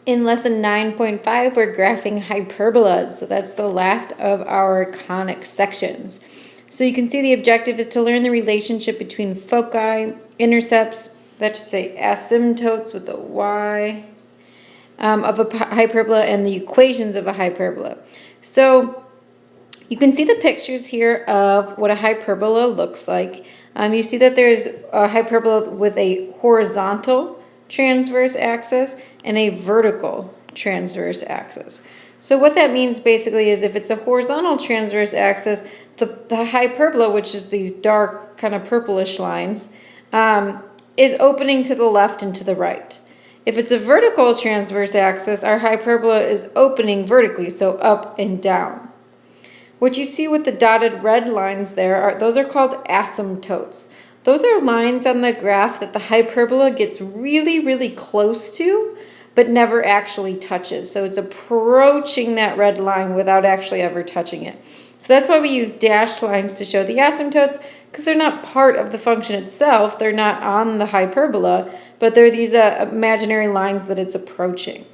In lesson 9.5, we're graphing hyperbolas. So that's the last of our conic sections. So you can see the objective is to learn the relationship between foci, intercepts, let's just say asymptotes with a y, of a hyperbola, and the equations of a hyperbola. So you can see the pictures here of what a hyperbola looks like. You see that there's a hyperbola with a horizontal transverse axis and a vertical transverse axis. So what that means basically is if it's a horizontal transverse axis, the hyperbola, which is these dark kind of purplish lines, is opening to the left and to the right. If it's a vertical transverse axis, our hyperbola is opening vertically, so up and down. What you see with the dotted red lines there, those are called asymptotes. Those are lines on the graph that the hyperbola gets really, really close to, but never actually touches. So it's approaching that red line without actually ever touching it. So that's why we use dashed lines to show the asymptotes, because they're not part of the function itself. They're not on the hyperbola, but they're these imaginary lines that it's approaching.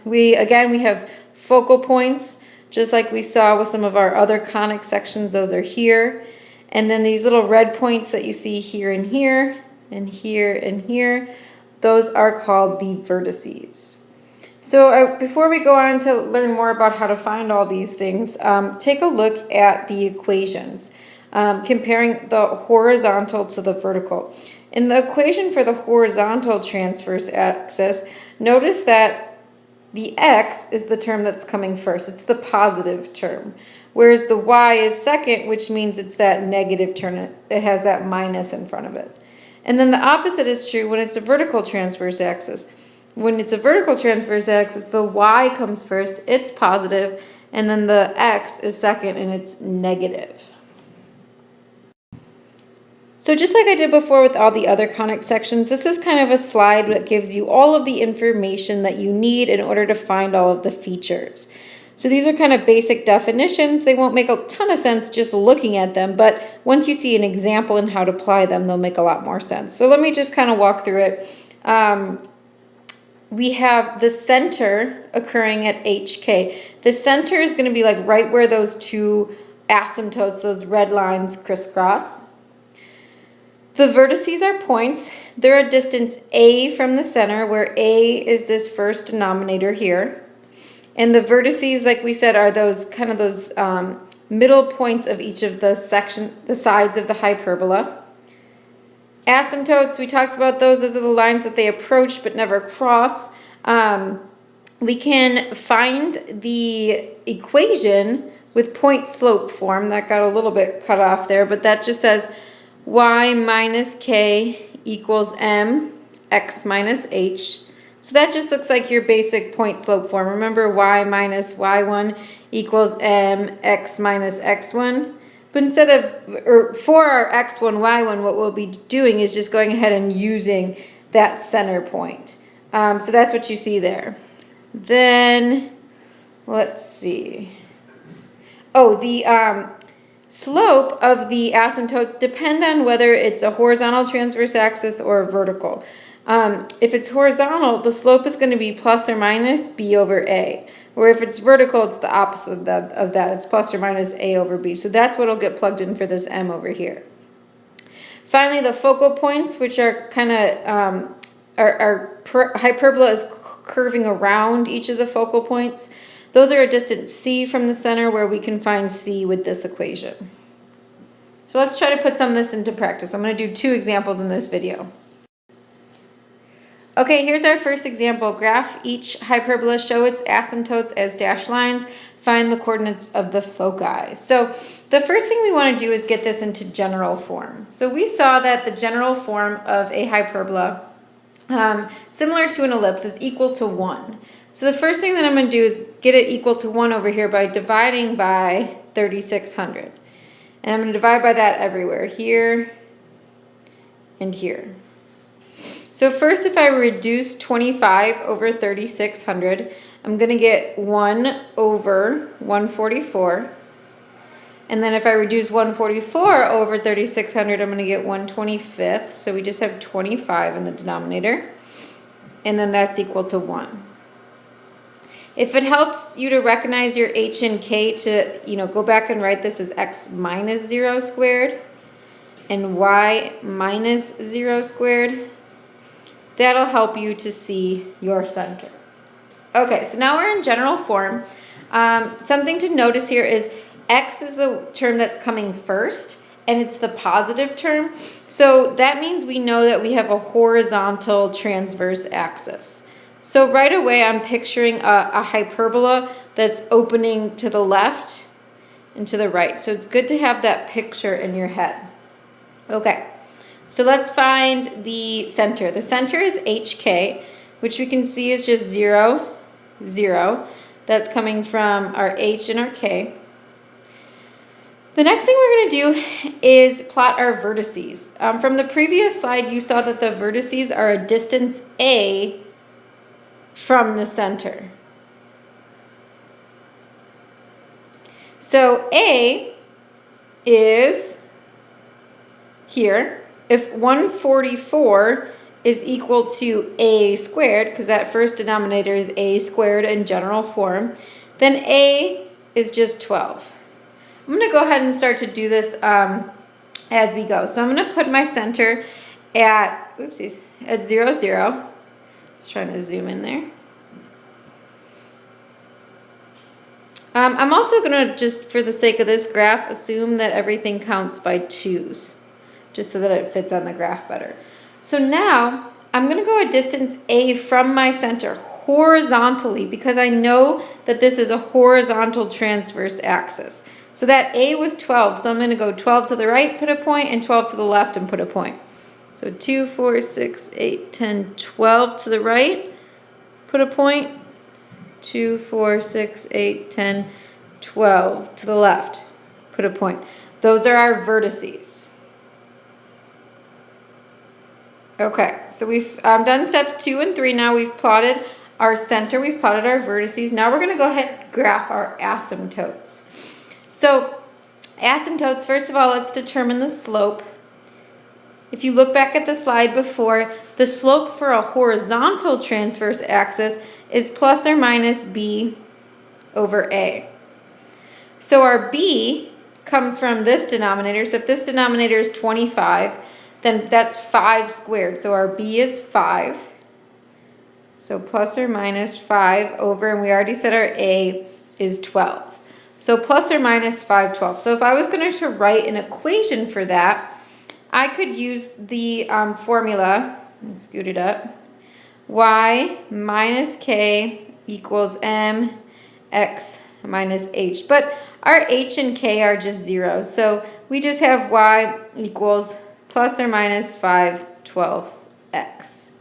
We have focal points, just like we saw with some of our other conic sections. Those are here. And then these little red points that you see here and here, and here and here, those are called the vertices. So before we go on to learn more about how to find all these things, take a look at the equations, comparing the horizontal to the vertical. In the equation for the horizontal transverse axis, notice that the x is the term that's coming first. It's the positive term. Whereas the y is second, which means it's that negative term. It has that minus in front of it. And then the opposite is true when it's a vertical transverse axis. When it's a vertical transverse axis, the y comes first, it's positive, and then the x is second and it's negative. So just like I did before with all the other conic sections, this is kind of a slide that gives you all of the information that you need in order to find all of the features. So these are kind of basic definitions. They won't make a ton of sense just looking at them, but once you see an example and how to apply them, they'll make a lot more sense. So let me just kind of walk through it. We have the center occurring at HK. The center is going to be like right where those two asymptotes, those red lines, crisscross. The vertices are points. They're a distance a from the center, where a is this first denominator here. And the vertices, like we said, are those kind of those middle points of each of the sides of the hyperbola. Asymptotes, we talked about those. Those are the lines that they approach but never cross. We can find the equation with point slope form. That got a little bit cut off there, but that just says y minus k equals m x minus h. So that just looks like your basic point slope form. Remember, y minus y1 equals m x minus x1. But instead of, or for our x1, y1, what we'll be doing is just going ahead and using that center point. So that's what you see there. Then, let's see. Oh, the slope of the asymptotes depend on whether it's a horizontal transverse axis or a vertical. If it's horizontal, the slope is going to be plus or minus b over a. Or if it's vertical, it's the opposite of that. It's plus or minus a over b. So that's what will get plugged in for this m over here. Finally, the focal points, which are kind of, hyperbola is curving around each of the focal points. Those are a distance c from the center, where we can find c with this equation. So let's try to put some of this into practice. I'm going to do 2 examples in this video. Okay, here's our first example. Graph each hyperbola, show its asymptotes as dashed lines, find the coordinates of the foci. So the first thing we want to do is get this into general form. So we saw that the general form of a hyperbola, similar to an ellipse, is equal to 1. So the first thing that I'm going to do is get it equal to 1 over here by dividing by 3600. And I'm going to divide by that everywhere, here and here. So first, if I reduce 25 over 3600, I'm going to get 1 over 144. And then if I reduce 144 over 3600, I'm going to get 1/25. So we just have 25 in the denominator. and then that's equal to 1. If it helps you to recognize your h and k to, go back and write this as x minus 0 squared and y minus 0 squared, that'll help you to see your center. Okay, so now we're in general form. Something to notice here is x is the term that's coming first, and it's the positive term. So that means we know that we have a horizontal transverse axis. So right away I'm picturing a hyperbola that's opening to the left and to the right. So it's good to have that picture in your head. Okay, so let's find the center. The center is HK, which we can see is just 0, 0. That's coming from our H and our K. The next thing we're going to do is plot our vertices. From the previous slide, you saw that the vertices are a distance A from the center. So A is here. If 144 is equal to A squared, because that first denominator is A squared in general form, then A is just 12. I'm going to go ahead and start to do this as we go. So I'm going to put my center at, at 0, 0. Just trying to zoom in there. I'm also going to, just for the sake of this graph, assume that everything counts by 2s, just so that it fits on the graph better. So now I'm going to go a distance A from my center horizontally, because I know that this is a horizontal transverse axis. So that A was 12, so I'm going to go 12 to the right, put a point, and 12 to the left and put a point. So 2, 4, 6, 8, 10, 12 to the right, put a point. 2, 4, 6, 8, 10, 12 to the left, put a point. Those are our vertices. Okay, so we've done steps 2 and 3 now. We've plotted our center, we've plotted our vertices. Now we're going to go ahead and graph our asymptotes. So asymptotes, first of all, let's determine the slope. If you look back at the slide before, the slope for a horizontal transverse axis is plus or minus b over a. So our b comes from this denominator. So if this denominator is 25, then that's 5 squared. So our b is 5. So plus or minus 5 over, and we already said our a is 12. So plus or minus 5/12. So if I was going to write an equation for that, I could use the formula, and scoot it up, y minus k equals mx minus h. But our h and k are just 0. So we just have y equals plus or minus 5/12 x.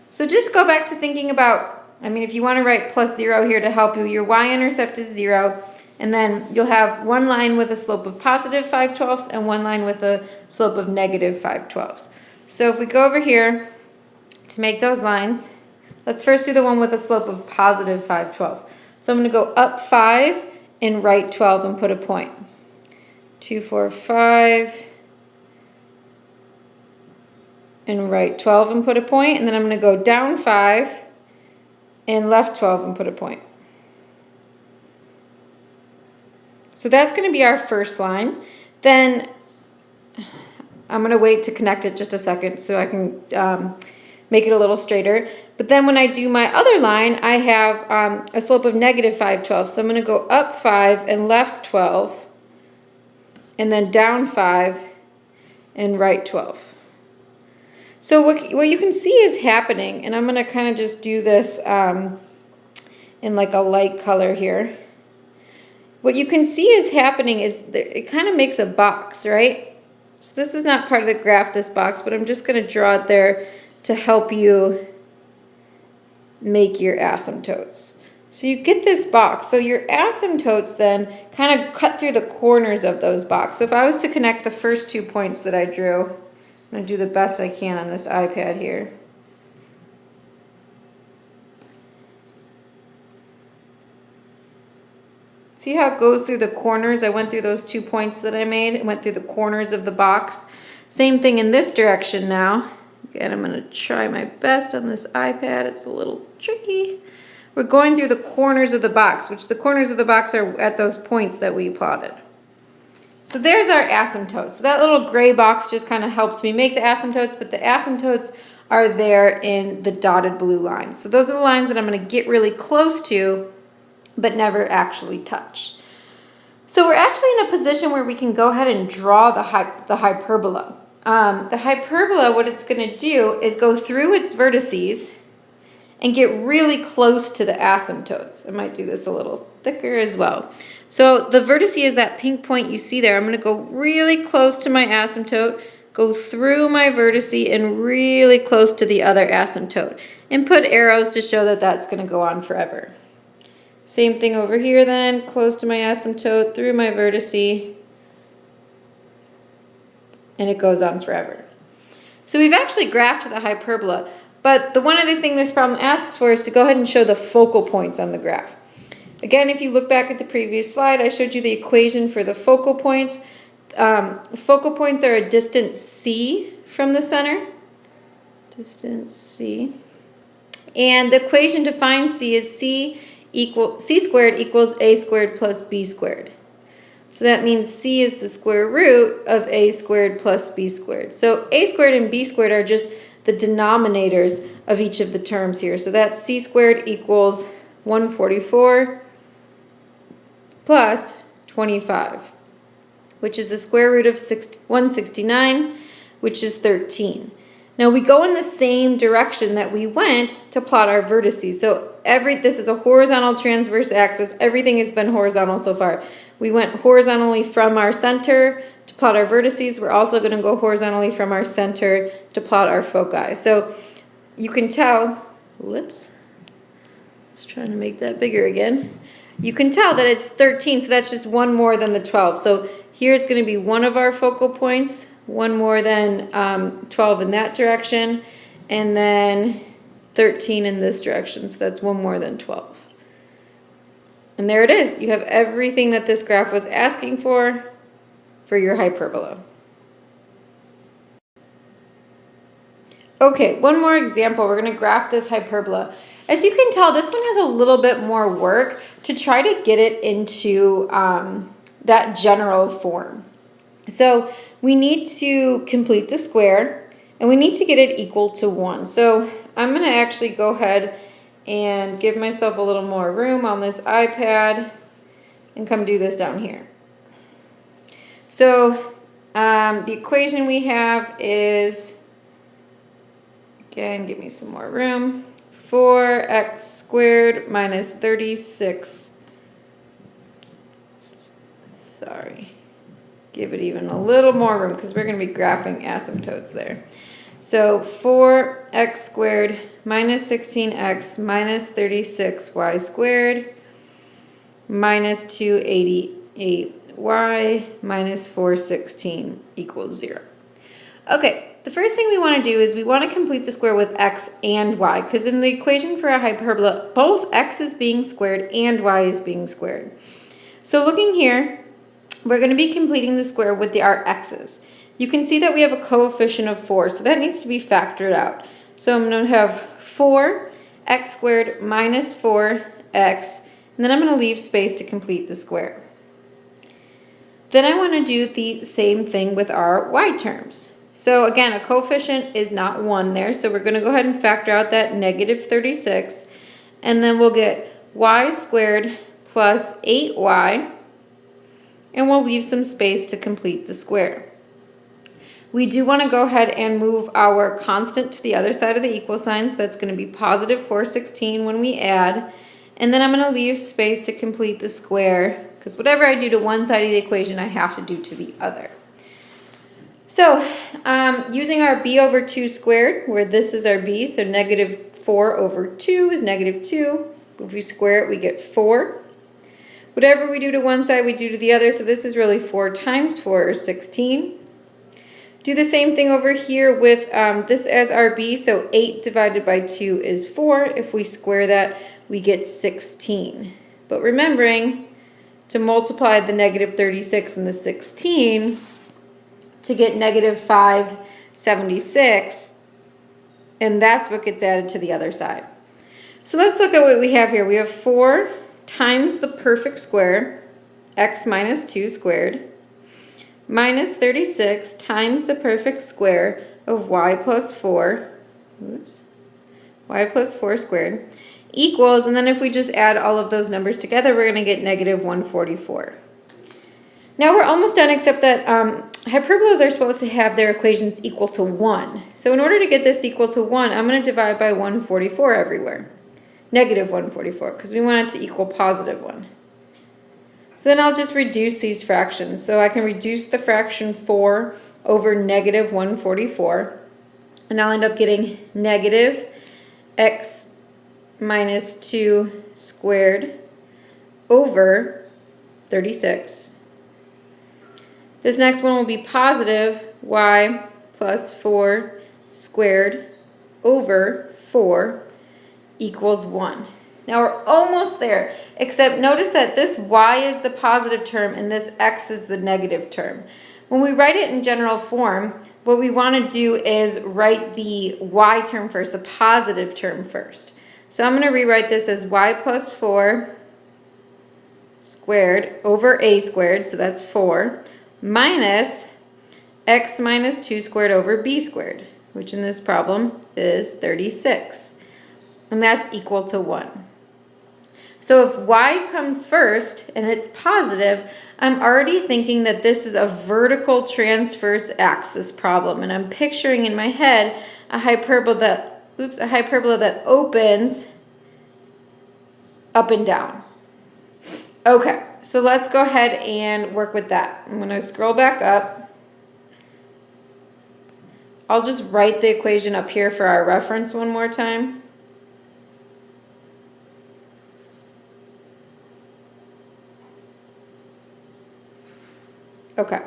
So just go back to thinking about, if you want to write plus 0 here to help you, your y-intercept is 0, and then you'll have one line with a slope of positive 5/12 and one line with a slope of negative 5/12. So if we go over here to make those lines, let's first do the one with a slope of positive 5/12. So I'm going to go up 5 and right 12 and put a point. 2, 4, 5, and right 12 and put a point, and then I'm going to go down 5 and left 12 and put a point. So that's going to be our first line. Then I'm going to wait to connect it just a second so I can make it a little straighter. But then when I do my other line, I have a slope of negative 5/12. So I'm going to go up 5 and left 12, and then down 5 and right 12. So what you can see is happening, and I'm going to kind of just do this in like a light color here. What you can see is happening is that it kind of makes a box, right? So this is not part of the graph, this box, but I'm just going to draw it there to help you make your asymptotes. So you get this box. So your asymptotes then kind of cut through the corners of those boxes. So if I was to connect the first 2 points that I drew, I'm going to do the best I can on this iPad here. See how it goes through the corners? I went through those 2 points that I made. It went through the corners of the box. Same thing in this direction now. Again, I'm going to try my best on this iPad. It's a little tricky. We're going through the corners of the box, which the corners of the box are at those points that we plotted. So there's our asymptotes. So that little gray box just kind of helps me make the asymptotes, but the asymptotes are there in the dotted blue lines. So those are the lines that I'm going to get really close to, but never actually touch. So we're actually in a position where we can go ahead and draw the hyperbola. The hyperbola, what it's going to do is go through its vertices and get really close to the asymptotes. I might do this a little thicker as well. So the vertice is that pink point you see there. I'm going to go really close to my asymptote, go through my vertice and really close to the other asymptote, and put arrows to show that that's going to go on forever. Same thing over here then, close to my asymptote, through my vertice, and it goes on forever. So we've actually graphed the hyperbola, but the one other thing this problem asks for is to go ahead and show the focal points on the graph. Again, if you look back at the previous slide, I showed you the equation for the focal points. Focal points are a distance c from the center. Distance c. And the equation to find c is c squared equals a squared plus b squared. So that means c is the square root of a squared plus b squared. So a squared and b squared are just the denominators of each of the terms here. So that's c squared equals 144 plus 25, which is the square root of 169, which is 13. Now we go in the same direction that we went to plot our vertices. So this is a horizontal transverse axis. Everything has been horizontal so far. We went horizontally from our center to plot our vertices. We're also going to go horizontally from our center to plot our foci. So you can tell, whoops, let's try to make that bigger again. You can tell that it's 13, so that's just one more than the 12. So here's going to be one of our focal points, one more than 12 in that direction, and then 13 in this direction. So that's one more than 12. And there it is. You have everything that this graph was asking for your hyperbola. Okay, one more example. We're going to graph this hyperbola. As you can tell, this one has a little bit more work to try to get it into that general form. So we need to complete the square, and we need to get it equal to 1. So I'm going to actually go ahead and give myself a little more room on this iPad and come do this down here. So the equation we have is, again, give me some more room, 4x squared minus 36. Sorry. Give it even a little more room because we're going to be graphing asymptotes there. So 4x squared minus 16x minus 36y squared minus 288y minus 416 equals 0. Okay, the first thing we want to do is we want to complete the square with x and y, because in the equation for a hyperbola, both x is being squared and y is being squared. So looking here, we're going to be completing the square with our x's. You can see that we have a coefficient of 4, so that needs to be factored out. So I'm going to have 4x squared minus 4x, and then I'm going to leave space to complete the square. Then I want to do the same thing with our y terms. So again, a coefficient is not 1 there, so we're going to go ahead and factor out that negative 36, and then we'll get y squared plus 8y, and we'll leave some space to complete the square. We do want to go ahead and move our constant to the other side of the equal sign, so that's going to be positive 416 when we add, and then I'm going to leave space to complete the square, because whatever I do to one side of the equation, I have to do to the other. So using our b over 2 squared, where this is our b, so negative 4 over 2 is negative 2. If we square it, we get 4. Whatever we do to one side, we do to the other, so this is really 4 times 4, or 16. Do the same thing over here with this as our b, so 8 divided by 2 is 4. If we square that, we get 16. But remembering to multiply the negative 36 and the 16 to get negative 576, And that's what gets added to the other side. So let's look at what we have here. We have 4 times the perfect square, x minus 2 squared, minus 36 times the perfect square of y plus 4, y plus 4 squared, equals, and then if we just add all of those numbers together, we're going to get negative 144. Now we're almost done, except that hyperbolas are supposed to have their equations equal to 1. So in order to get this equal to 1, I'm going to divide by 144 everywhere. Negative 144, because we want it to equal positive 1. So then I'll just reduce these fractions. So I can reduce the fraction 4 over negative 144, and I'll end up getting negative x minus 2 squared over 36. This next one will be positive y plus 4 squared over 4 equals 1. Now we're almost there, except notice that this y is the positive term and this x is the negative term. When we write it in general form, what we want to do is write the y term first, the positive term first. So I'm going to rewrite this as y plus 4 squared over a squared, so that's 4, minus x minus 2 squared over b squared, which in this problem is 36. And that's equal to 1. So if y comes first and it's positive, I'm already thinking that this is a vertical transverse axis problem. And I'm picturing in my head a hyperbola that opens up and down. Okay, so let's go ahead and work with that. I'm going to scroll back up. I'll just write the equation up here for our reference one more time. Okay.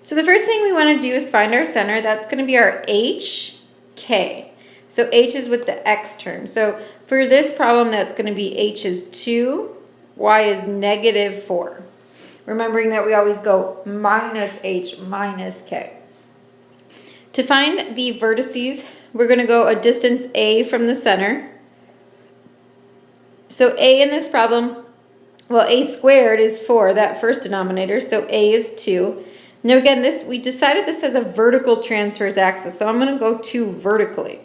So the first thing we want to do is find our center. That's going to be our HK. So H is with the X term. So for this problem, that's going to be H is 2, Y is negative 4. Remembering that we always go minus H minus K. To find the vertices, we're going to go a distance A from the center. So A in this problem, well, a squared is 4, that first denominator, so a is 2. Now again, we decided this has a vertical transverse axis, so I'm going to go 2 vertically.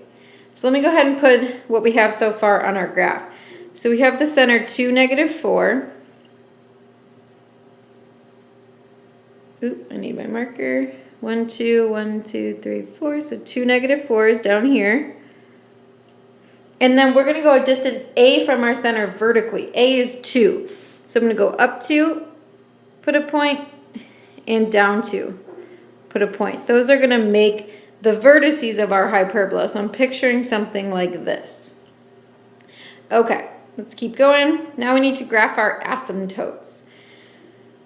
So let me go ahead and put what we have so far on our graph. So we have the center 2, negative 4. Ooh, I need my marker. 1, 2, 1, 2, 3, 4. So 2, negative 4 is down here. And then we're going to go a distance A from our center vertically. A is 2. So I'm going to go up 2, put a point, and down 2, put a point. Those are going to make the vertices of our hyperbola. So I'm picturing something like this. Okay, let's keep going. Now we need to graph our asymptotes.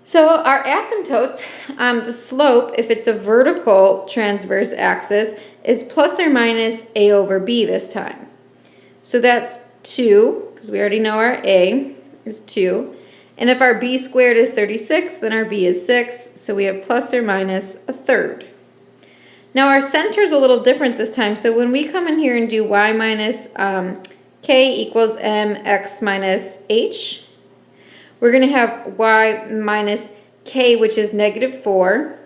So our asymptotes, the slope, if it's a vertical transverse axis, is plus or minus a over b this time. So that's 2, because we already know our a is 2. And if our b squared is 36, then our b is 6, so we have plus or minus a third. Now our center is a little different this time, so when we come in here and do y minus k equals mx minus h, we're going to have y minus k, which is negative 4,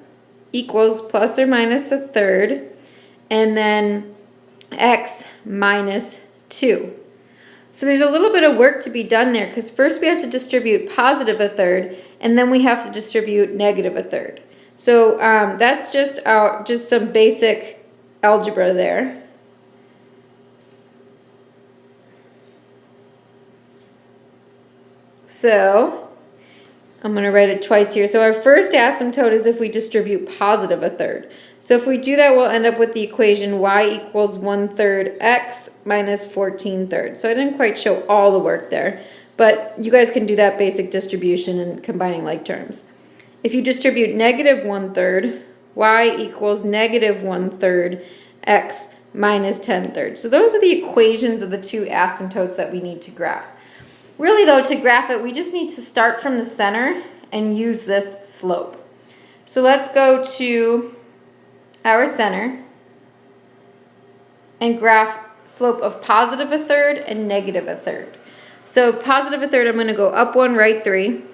equals plus or minus a third, and then x minus 2. So there's a little bit of work to be done there, because first we have to distribute positive a third, and then we have to distribute negative a third. So that's just some basic algebra there. So I'm going to write it twice here. So our first asymptote is if we distribute positive a third. So if we do that, we'll end up with the equation y equals 1/3 x minus 14/3. So I didn't quite show all the work there, but you guys can do that basic distribution and combining like terms. If you distribute negative 1/3, y equals negative 1/3 x minus 10/3. So those are the equations of the two asymptotes that we need to graph. Really though, to graph it, we just need to start from the center and use this slope. So let's go to our center. and graph slope of positive a third and negative a third. So positive a third, I'm going to go up 1, right 3,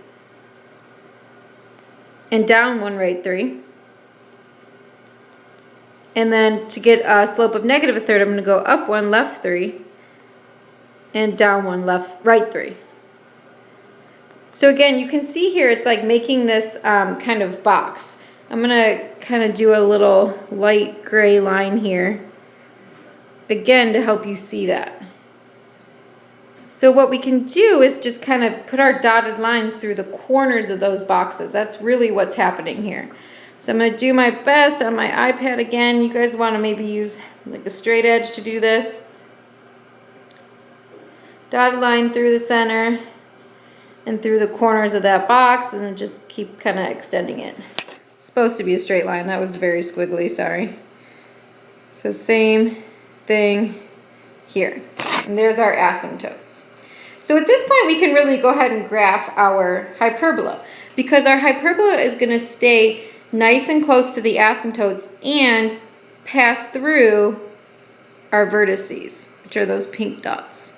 and down 1, right 3. And then to get a slope of negative a third, I'm going to go up 1, left 3, and down 1, right 3. So again, you can see here it's like making this kind of box. I'm going to kind of do a little light gray line here, again, to help you see that. So what we can do is just kind of put our dotted lines through the corners of those boxes. That's really what's happening here. So I'm going to do my best on my iPad again. You guys want to maybe use like a straight edge to do this. Dotted line through the center and through the corners of that box, and then just keep kind of extending it. It's supposed to be a straight line. That was very squiggly, sorry. So same thing here. And there's our asymptotes. So at this point, we can really go ahead and graph our hyperbola, because our hyperbola is going to stay nice and close to the asymptotes and pass through our vertices, which are those pink dots.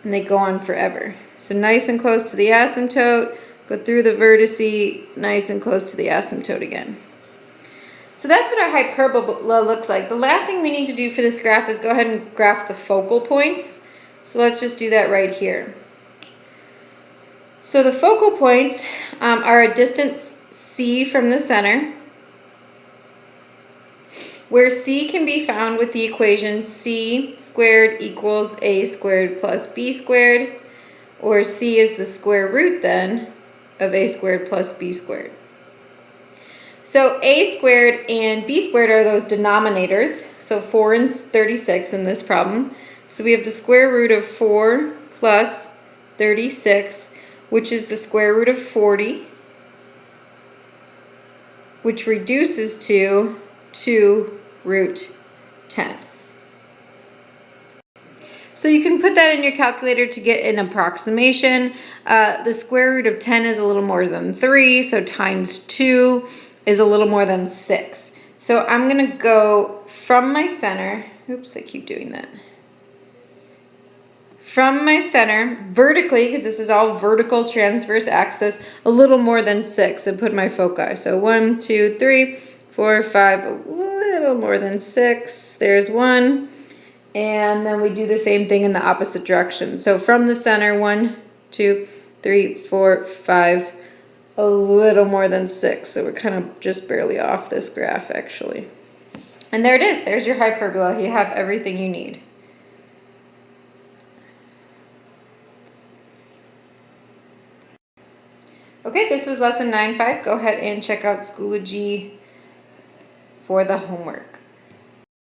And they go on forever. So nice and close to the asymptote, go through the vertice, nice and close to the asymptote again. So that's what our hyperbola looks like. The last thing we need to do for this graph is go ahead and graph the focal points. So let's just do that right here. So the focal points are a distance C from the center, where C can be found with the equation C squared equals A squared plus B squared, or C is the square root then of A squared plus B squared. So A squared and B squared are those denominators, so 4 and 36 in this problem. So we have the square root of 4 plus 36, which is the square root of 40, which reduces to 2 root 10. So you can put that in your calculator to get an approximation. The square root of 10 is a little more than 3, so times 2 is a little more than 6. So I'm going to go from my center, oops, I keep doing that. From my center, vertically, because this is all vertical transverse axis, a little more than 6, and put my foci. So 1, 2, 3, 4, 5, a little more than 6. There's 1. And then we do the same thing in the opposite direction. So from the center, 1, 2, 3, 4, 5, a little more than 6. So we're kind of just barely off this graph, actually. And there it is. There's your hyperbola. You have everything you need. Okay, this was lesson 9.5. Go ahead and check out Schoology for the homework.